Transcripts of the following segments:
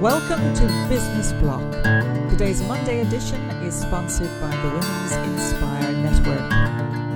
Welcome to Business Block. Today's Monday edition is sponsored by the Women's Inspire Network.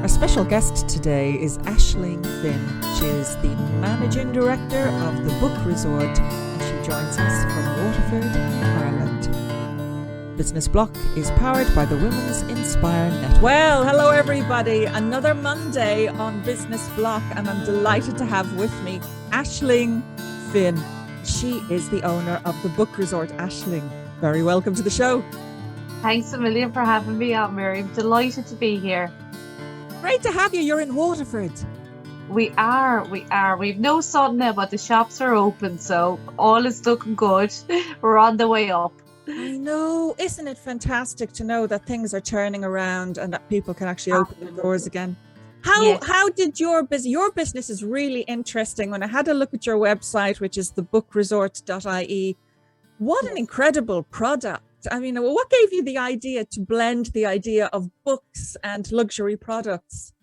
Our special guest today is Aislinn Finn. She is the Managing Director of the Book Resort and she joins us from Waterford, Ireland. Business Block is powered by the Women's Inspire Network. Well, hello everybody. Another Monday on Business Block and I'm delighted to have with me Aislinn Finn. She is the owner of the Book Resort. Aislinn, very welcome to the show. Thanks a million for having me on, Mary. I'm delighted to be here. Great to have you. You're in Waterford. We are. We've no sun now, but the shops are open, so all is looking good. We're on the way up. I know. Isn't it fantastic to know that things are turning around and that people can actually open the doors again? How did your business is really interesting. When I had a look at your website, which is thebookresort.ie, what an incredible product. I mean, what gave you the idea to blend the idea of books and luxury products?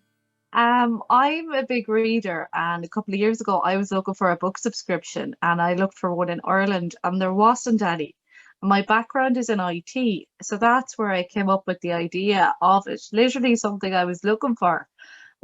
I'm a big reader, and a couple of years ago I was looking for a book subscription and I looked for one in Ireland and there wasn't any. My background is in IT, so that's where I came up with the idea of it. Literally something I was looking for.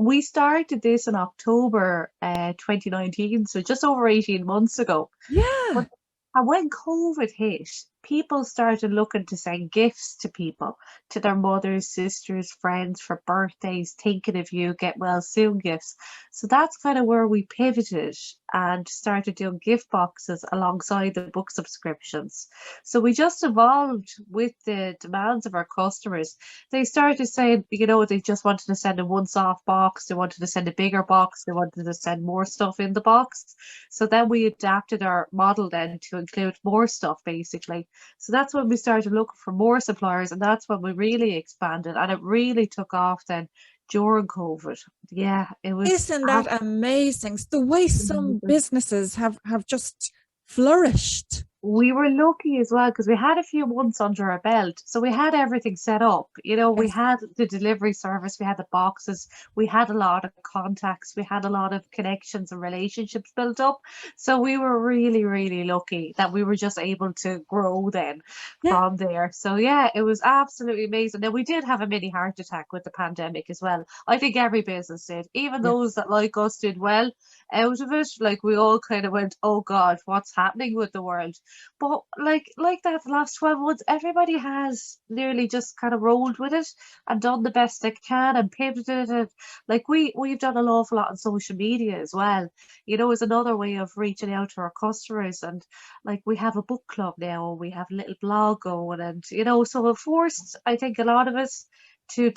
We started this in October 2019, so just over 18 months ago. Yeah. And when COVID hit, people started looking to send gifts to people, to their mothers, sisters, friends for birthdays, thinking of you, get well soon gifts. So that's kind of where we pivoted and started doing gift boxes alongside the book subscriptions. So we just evolved with the demands of our customers. They started saying, they just wanted to send a once-off box, they wanted to send a bigger box, they wanted to send more stuff in the box. So then we adapted our model then to include more stuff, basically. So that's when we started looking for more suppliers, and that's when we really expanded, and it really took off then during COVID. Yeah, it was. Isn't that amazing? It's the way some businesses have just flourished. We were lucky as well because we had a few months under our belt. So we had everything set up. We had the delivery service, we had the boxes, we had a lot of contacts, we had a lot of connections and relationships built up. So we were really, really lucky that we were just able to grow then from there. So yeah, it was absolutely amazing. Now we did have a mini heart attack with the pandemic as well. I think every business did, even those that like us did well out of it. Like we all kind of went, oh God, what's happening with the world? But like that, the last 12 months, everybody has nearly just kind of rolled with it and done the best they can and pivoted it. Like we've done an awful lot on social media as well. Is another way of reaching out to our customers. And like we have a book club now, we have a little blog going, and so it forced, I think, a lot of us to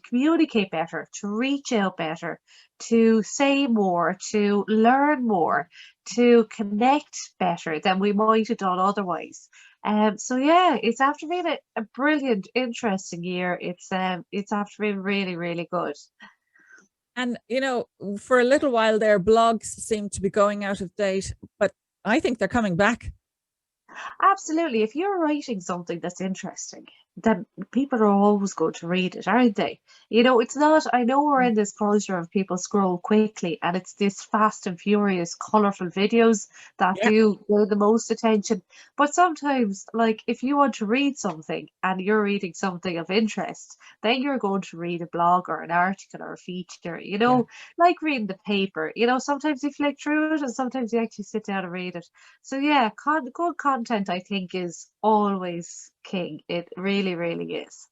communicate better, to reach out better, to say more, to learn more, to connect better than we might have done otherwise. So yeah, it's after being a brilliant, interesting year. It's after being really, really good. And for a little while there, blogs seem to be going out of date, but I think they're coming back. Absolutely. If you're writing something that's interesting, then people are always going to read it, aren't they? It's not, I know we're in this culture of people scroll quickly and it's this fast and furious, colourful videos that do the most attention. But sometimes, like, if you want to read something and you're reading something of interest, then you're going to read a blog or an article or a feature, like reading the paper. Sometimes you flick through it and sometimes you actually sit down and read it. So yeah, good content, I think, is always king. It really, really is.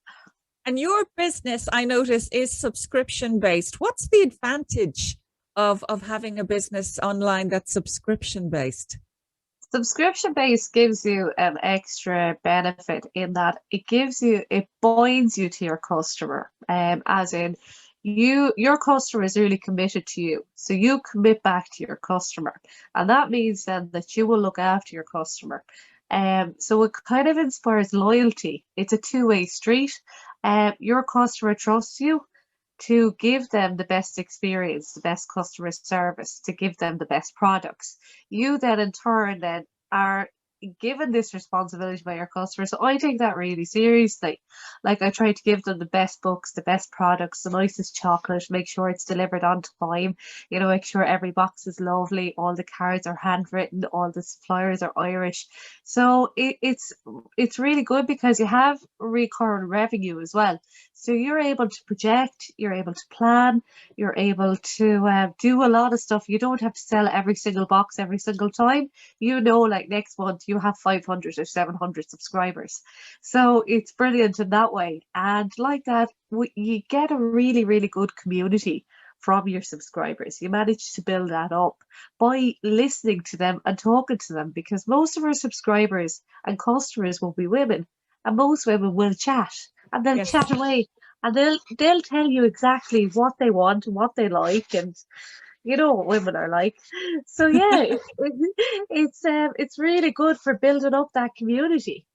And your business, I notice, is subscription based. What's the advantage of having a business online that's subscription based? Subscription based gives you an extra benefit in that it binds you to your customer, as in your customer is really committed to you, so you commit back to your customer, and that means then that you will look after your customer. So it kind of inspires loyalty. It's a two-way street. Your customer trusts you to give them the best experience, the best customer service, to give them the best products. You then in turn then are given this responsibility by your customers. So I take that really seriously. Like I try to give them the best books, the best products, the nicest chocolate, make sure it's delivered on time, make sure every box is lovely, all the cards are handwritten, all the suppliers are Irish. So it's really good because you have recurring revenue as well. So you're able to project, you're able to plan, you're able to do a lot of stuff. You don't have to sell every single box every single time. Like next month you have 500 or 700 subscribers. So it's brilliant in that way. And like that, you get a really, really good community from your subscribers. You manage to build that up by listening to them and talking to them, because most of our subscribers and customers will be women, and most women will chat, and they'll Yes. chat away, and they'll tell you exactly what they want and what they like, and you know what women are like. So yeah, it's really good for building up that community.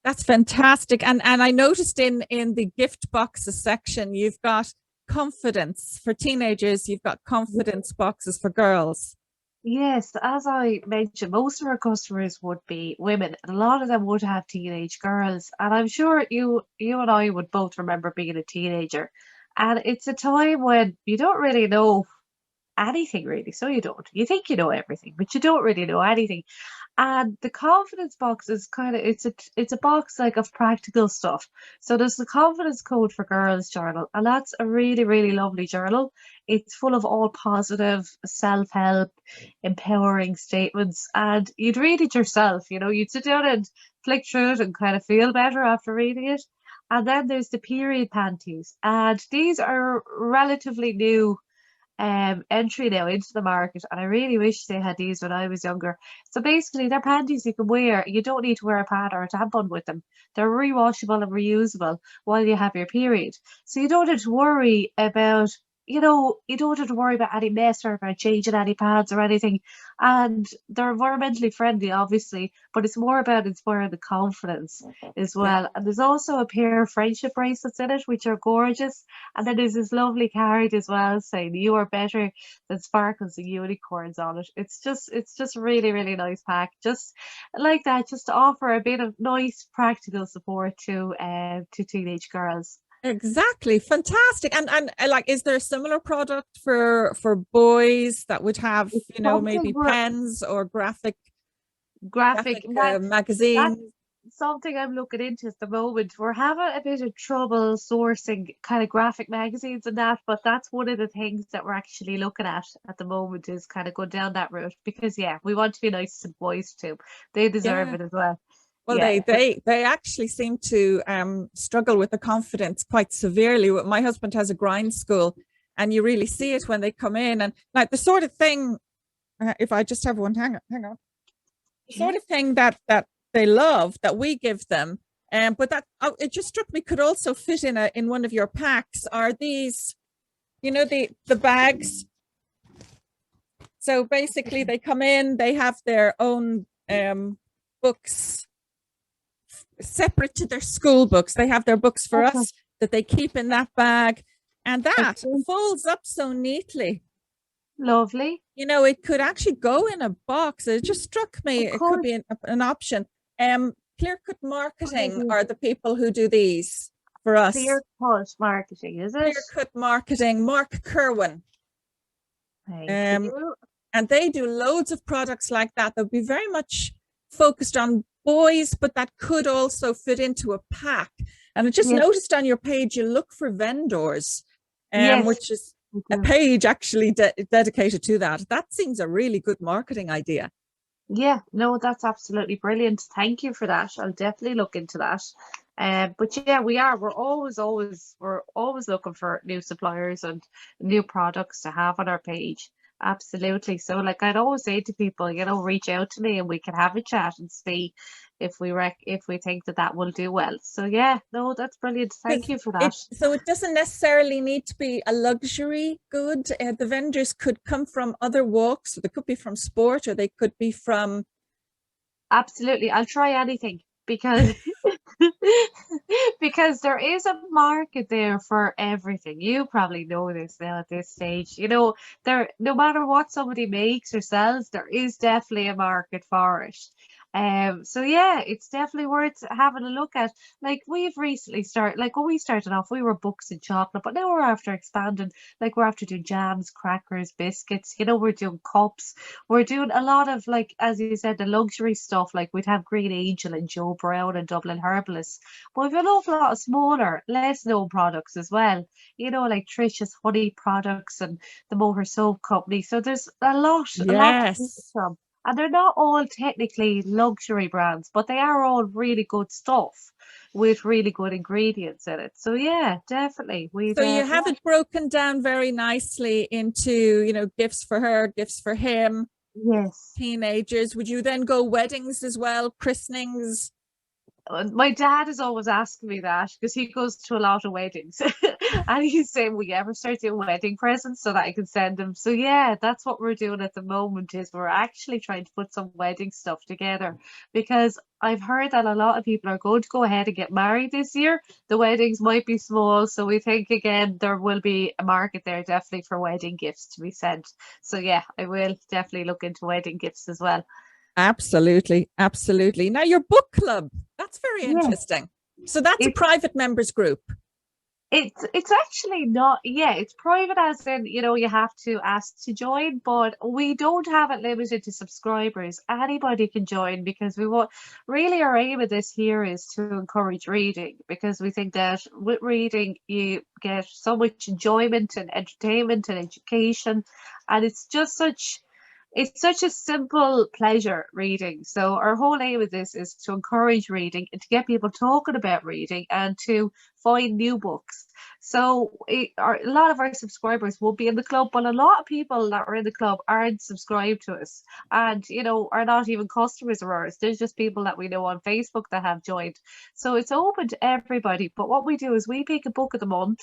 That's fantastic. And I noticed in the gift boxes section, you've got confidence for teenagers, you've got confidence boxes for girls. Yes, as I mentioned, most of our customers would be women, and a lot of them would have teenage girls. And I'm sure you and I would both remember being a teenager. And it's a time when you don't really know anything really. So you don't. You think you know everything, but you don't really know anything. And the confidence box is kind of it's a box like of practical stuff. So there's the confidence code for girls journal, and that's a really, really lovely journal. It's full of all positive self-help, empowering statements, and you'd read it yourself, you'd sit down and flick through it and kind of feel better after reading it. And then there's the period panties, and these are relatively new entry now into the market, and I really wish they had these when I was younger. So basically they're panties you can wear. You don't need to wear a pad or a tampon with them. They're rewashable and reusable while you have your period. So you don't have to worry about you don't have to worry about any mess or about changing any pads or anything. And they're environmentally friendly, obviously, but it's more about inspiring the confidence as Yeah. well. And there's also a pair of friendship bracelets in it, which are gorgeous. And then there's this lovely card as well saying you are better than sparkles and unicorns on it. It's just really, really nice pack. Just like that, just to offer a bit of nice practical support to teenage girls. Exactly. Fantastic. And like, is there a similar product for boys that would have, It's something maybe where pens or graphic graphic that's magazines? something I'm looking into at the moment. We're having a bit of trouble sourcing kind of graphic magazines and that, but that's one of the things that we're actually looking at the moment, is kind of go down that route, because yeah, we want to be nice to the boys too. They deserve Yeah. it as well. Well, Yeah. they actually seem to struggle with the confidence quite severely. My husband has a grind school, and you really see it when they come in, and like the sort of thing. If I just have one, hang on. The sort of thing that they love that we give them, but that it just struck me could also fit in one of your packs. Are these, the bags? So basically, they come in, they have their own books separate to their school books. They have their books for Okay. us that they keep in that bag, and that Okay. folds up so neatly. Lovely. It could actually go in a box. It just struck me Of it could course. be an option. Clear Cut Marketing Maybe are the people who do these for us. clear cut marketing, is it? Clear Cut Marketing, Mark Kerwin. Thank Um, you. and they do loads of products like that. They'll be very much focused on boys, but that could also fit into a pack. And I just Yes. noticed on your page, you look for vendors, Yes. which is we a do. page actually dedicated to that. That seems a really good marketing idea. Yeah, no, that's absolutely brilliant. Thank you for that. I'll definitely look into that. But yeah, we're always looking for new suppliers and new products to have on our page. Absolutely. So like I'd always say to people, reach out to me and we can have a chat and see if we think that will do well. So yeah, no, that's brilliant. Thank you for that. So it doesn't necessarily need to be a luxury good. The vendors could come from other walks. They could be from sport, or they could be from. Absolutely. I'll try anything because Because there is a market there for everything. You probably know this now at this stage. You know, there no matter what somebody makes or sells, there is definitely a market for it. So yeah, it's definitely worth having a look at. Like we've recently started, like when we started off, we were books and chocolate, but now we're after expanding. Like we're after doing jams, crackers, biscuits. You know, we're doing cups. We're doing a lot of like, as you said, the luxury stuff. Like we'd have Green Angel and Joe Brown and Dublin Herbalist. But we've an awful lot of smaller, less known products as well. You know, like Trish's honey products and the Motor Soap Company. So there's a lot to pick Yes. from. And they're not all technically luxury brands, but they are all really good stuff with really good ingredients in it. So yeah, definitely. So you have it broken down very nicely into, gifts for her, gifts for him, yes. teenagers. Would you then go weddings as well, christenings? My dad is always asking me that because he goes to a lot of weddings and he's saying, will you ever start doing wedding presents so that I can send them? So yeah, that's what we're doing at the moment is we're actually trying to put some wedding stuff together because I've heard that a lot of people are going to go ahead and get married this year. The weddings might be small, so we think again there will be a market there definitely for wedding gifts to be sent. So yeah, I will definitely look into wedding gifts as well. Absolutely, absolutely. Now, your book club, that's very Yeah. interesting. So that's a It private members group. it's actually not, yeah, it's private as in, you know, you have to ask to join, but we don't have it limited to subscribers. Anybody can join because we want really our aim of this here is to encourage reading because we think that with reading you get so much enjoyment and entertainment and education and it's such a simple pleasure reading. So our whole aim with this is to encourage reading and to get people talking about reading and to find new books. So a lot of our subscribers will be in the club, but a lot of people that are in the club aren't subscribed to us and, you know, are not even customers of ours. There's just people that we know on Facebook that have joined. So it's open to everybody. But what we do is we pick a book of the month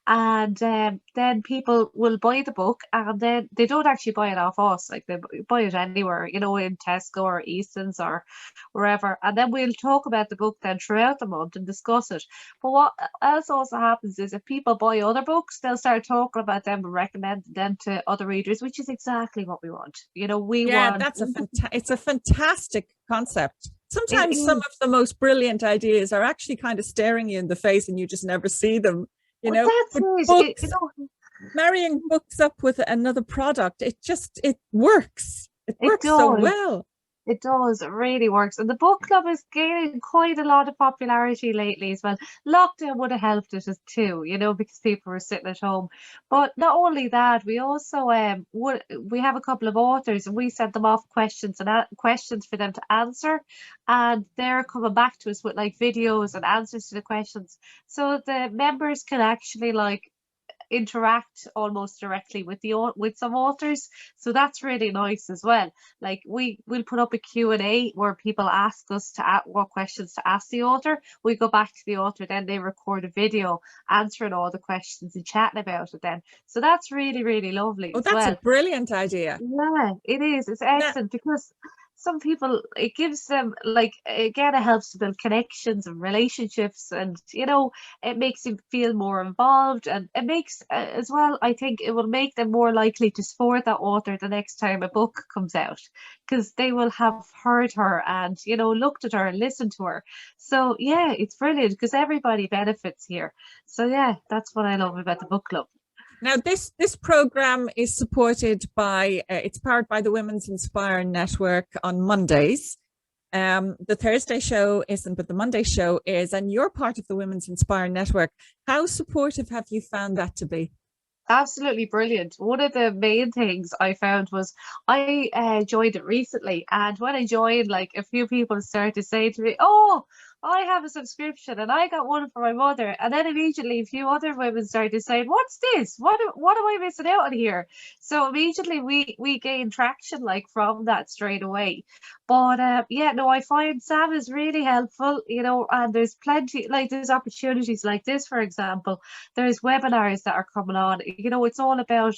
and then people will buy the book and then they don't actually buy it off us like they buy it anywhere, you know, in Tesco or Easton's or wherever, and then we'll talk about the book then throughout the month and discuss it. But what else also happens is if people buy other books they'll start talking about them and recommending them to other readers, which is exactly what we want. You know, we Yeah, want it's a fantastic concept. it Sometimes some is. of the most brilliant ideas are actually kind of staring you in the face and you just never see them, Well, that's but it. You books, know, marrying books up with another product, it works. It it works so does. well. It does, it really works. And the book club is gaining quite a lot of popularity lately as well. Lockdown would have helped it as too, you know, because people were sitting at home. But not only that, we also we have a couple of authors and we sent them off questions and questions for them to answer. And they're coming back to us with like videos and answers to the questions. So the members can actually like interact almost directly with with some authors, so that's really nice as well. Like we will put up a Q&A where people ask us to what questions to ask the author. We go back to the author, then they record a video answering all the questions and chatting about it then. So that's really lovely Oh, as that's a well. brilliant idea. Yeah, it is. It's Now, excellent because some people, it gives them, like, again, it helps to build connections and relationships, and, you know, it makes them feel more involved. And it makes, as well, I think it will make them more likely to support that author the next time a book comes out because they will have heard her and, you know, looked at her and listened to her. So, yeah, it's brilliant because everybody benefits here. So, yeah, that's what I love about the book club. Now, this program is supported by it's powered by the Women's Inspire Network on Mondays. The Thursday show isn't, but the Monday show is, and you're part of the Women's Inspire Network. How supportive have you found that to be? Absolutely brilliant. One of the main things I found was I joined it recently, and when I joined, like a few people started to say to me, "Oh, I have a subscription, and I got one for my mother." And then immediately, a few other women started saying, "What's this? What am I missing out on here?" So immediately, we gained traction like from that straight away. But yeah, no, I find Sam is really helpful, you know, and there's plenty, like there's opportunities like this, for example. There's webinars that are coming on. You know, it's all about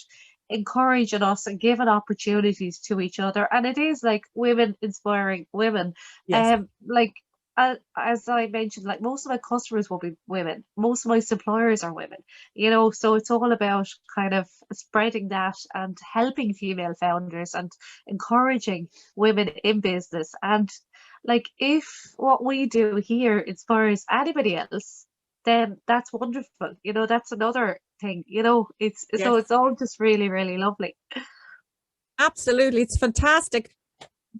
encouraging us and giving opportunities to each other. And it is like women inspiring women. Yes. Like as I mentioned, like most of my customers will be women. Most of my suppliers are women, you know, so it's all about kind of spreading that and helping female founders and encouraging women in business. And like if what we do here inspires anybody else, then that's wonderful. You know, that's another thing, you know, it's so Yes, it's all just really, really lovely. absolutely. It's fantastic.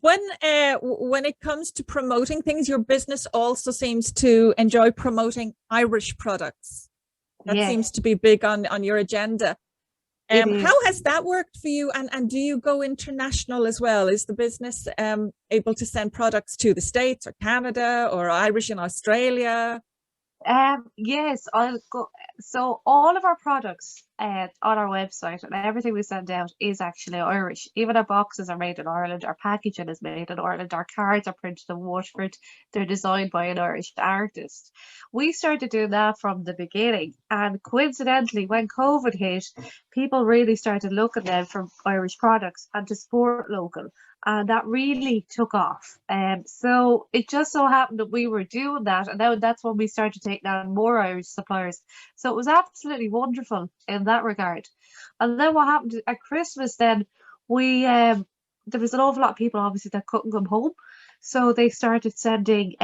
When it comes to promoting things, your business also seems to enjoy promoting Irish products. That seems Yes, to be big on your agenda. it How is. has that worked for you? And do you go international as well? Is the business able to send products to the States or Canada or Irish in Australia? Yes, I'll go. So all of our products on our website and everything we send out is actually Irish. Even our boxes are made in Ireland, our packaging is made in Ireland, our cards are printed in Waterford, they're designed by an Irish artist. We started doing that from the beginning, and coincidentally, when COVID hit, people really started looking then for Irish products and to support local. And that really took off. So it just so happened that we were doing that, and now that's when we started taking on more Irish suppliers. So it was absolutely wonderful in that regard. And then what happened at Christmas? Then we there was an awful lot of people obviously that couldn't come home, so they started sending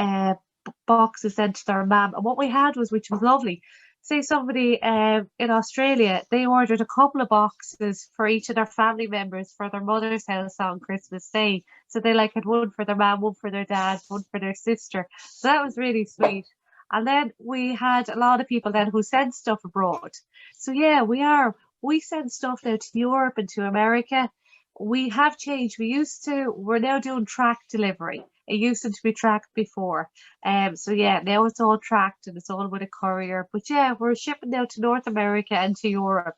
boxes then to their mum. And what we had was, which was lovely, say somebody in Australia, they ordered a couple of boxes for each of their family members for their mother's house on Christmas Day. So they like had one for their mom, one for their dad, one for their sister. So that was really sweet. And then we had a lot of people then who sent stuff abroad. So yeah, we send stuff now to Europe and to America. We have changed. We're now doing track delivery. It used to be tracked before. So yeah, now it's all tracked and it's all with a courier. But yeah, we're shipping now to North America and to Europe.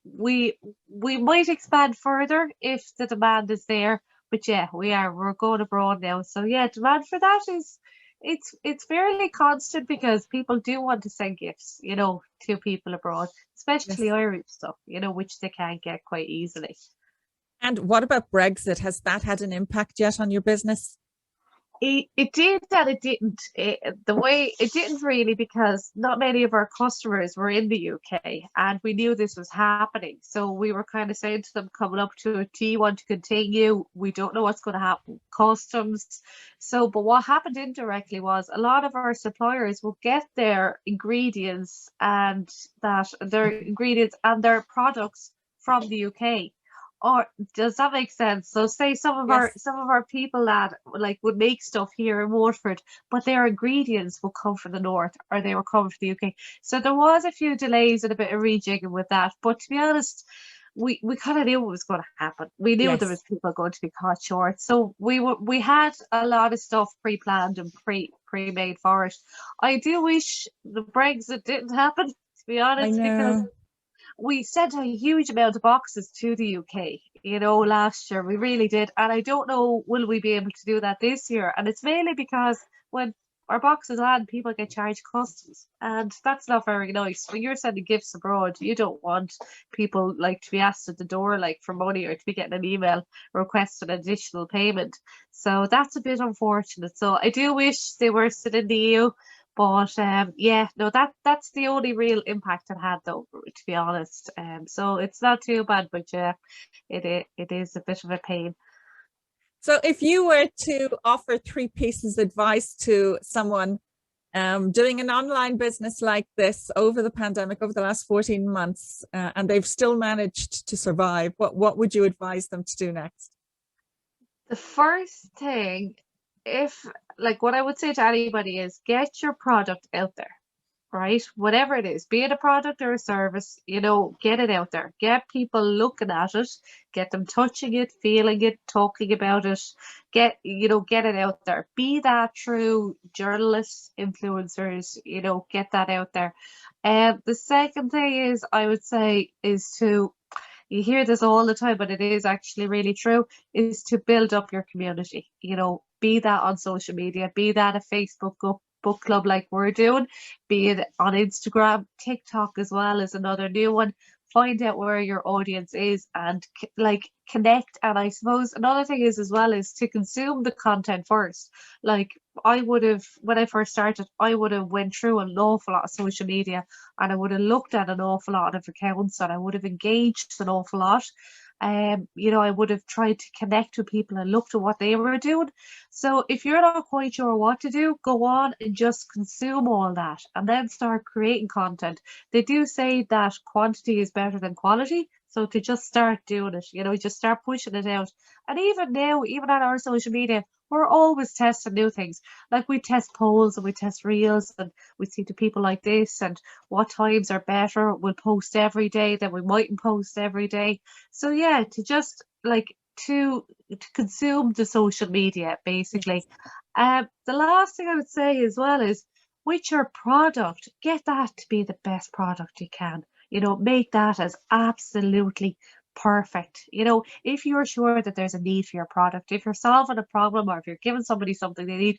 We might expand further if the demand is there. But yeah, we're going abroad now. So yeah, demand for that is it's fairly constant because people do want to send gifts, you know, to people abroad, especially Yes. Irish stuff, you know, which they can't get quite easily. And what about Brexit? Has that had an impact yet on your business? It did and it didn't. The way it didn't really because not many of our customers were in the UK and we knew this was happening. So we were kind of saying to them coming up to it, do you want to continue? We don't know what's going to happen. Customs. So, but what happened indirectly was a lot of our suppliers will get their ingredients and their products from the UK. Or does that make sense? So say Yes. some of our people that like would make stuff here in Waterford, but their ingredients will come from the north or they will come from the UK. So there was a few delays and a bit of rejigging with that. But to be honest, we kind of knew what was going to happen. We knew there Yes. was people going to be caught short. So we had a lot of stuff pre-planned and pre-made for it. I do wish the Brexit didn't happen, to be I honest, because know. we sent a huge amount of boxes to the UK, you know, last year. We really did. And I don't know, will we be able to do that this year? And it's mainly because when our boxes land, people get charged customs. And that's not very nice. When you're sending gifts abroad, you don't want people like to be asked at the door like for money or to be getting an email requesting additional payment. So that's a bit unfortunate. So I do wish they were still in the EU. But yeah, no, that's the only real impact it had, though, to be honest. So it's not too bad, but yeah, it is a bit of a pain. So if you were to offer three pieces of advice to someone doing an online business like this over the pandemic, over the last 14 months, and they've still managed to survive, what would you advise them to do next? The first thing, if like what I would say to anybody is get your product out there, right? Whatever it is, be it a product or a service, you know, get it out there. Get people looking at it, get them touching it, feeling it, talking about it. Get it out there. Be that through journalists, influencers, you know, get that out there. And the second thing is, I would say, is to you hear this all the time, but it is actually really true, is to build up your community. You know, be that on social media, be that a Facebook book club like we're doing, be it on Instagram, TikTok as well is another new one. Find out where your audience is and connect. And I suppose another thing is as well is to consume the content first. Like I would have, when I first started, I would have went through an awful lot of social media, and I would have looked at an awful lot of accounts, and I would have engaged an awful lot. I would have tried to connect with people and looked at what they were doing. So if you're not quite sure what to do, go on and just consume all that and then start creating content. They do say that quantity is better than quality. So to just start doing it, just start pushing it out. And even now, even on our social media, we're always testing new things. Like we test polls and we test reels, and we see the people like this and what times are better. We'll post every day, then we mightn't post every day. So yeah, to just like to consume the social media basically. The last thing I would say as well is with your product, get that to be the best product you can. Make that as absolutely perfect. If you're sure that there's a need for your product, if you're solving a problem or if you're giving somebody something they need,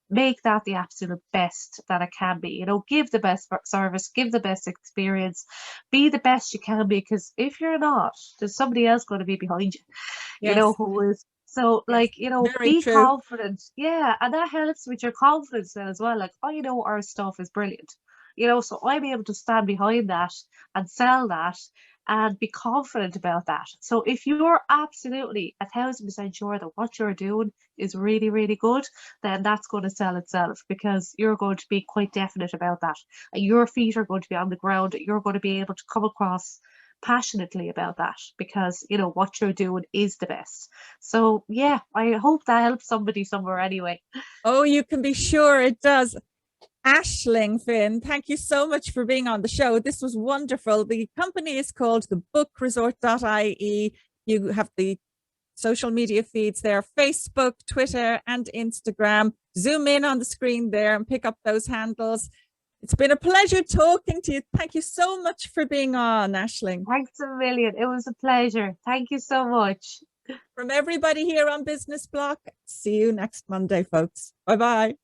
make that the absolute best that it can be. Give the best service, give the best experience, be the best you can be, because if you're not, there's somebody else going to be behind you, Yes. who is. So, Yes. like, Very be true. confident. Yeah. And that helps with your confidence then as well. Like, I know our stuff is brilliant, so I'm able to stand behind that and sell that and be confident about that. So, if you're absolutely 1,000% sure that what you're doing is really, really good, then that's going to sell itself, because you're going to be quite definite about that. And your feet are going to be on the ground. You're going to be able to come across passionately about that, because what you're doing is the best. So yeah, I hope that helps somebody somewhere anyway. Oh, you can be sure it does. Aisling Finn, thank you so much for being on the show. This was wonderful. The company is called the bookresort.ie. You have the social media feeds there, Facebook, Twitter, and Instagram. Zoom in on the screen there and pick up those handles. It's been a pleasure talking to you. Thank you so much for being on, Aisling. Thanks a million. It was a pleasure. Thank you so much. From everybody here on Business Block, see you next Monday, folks. Bye-bye.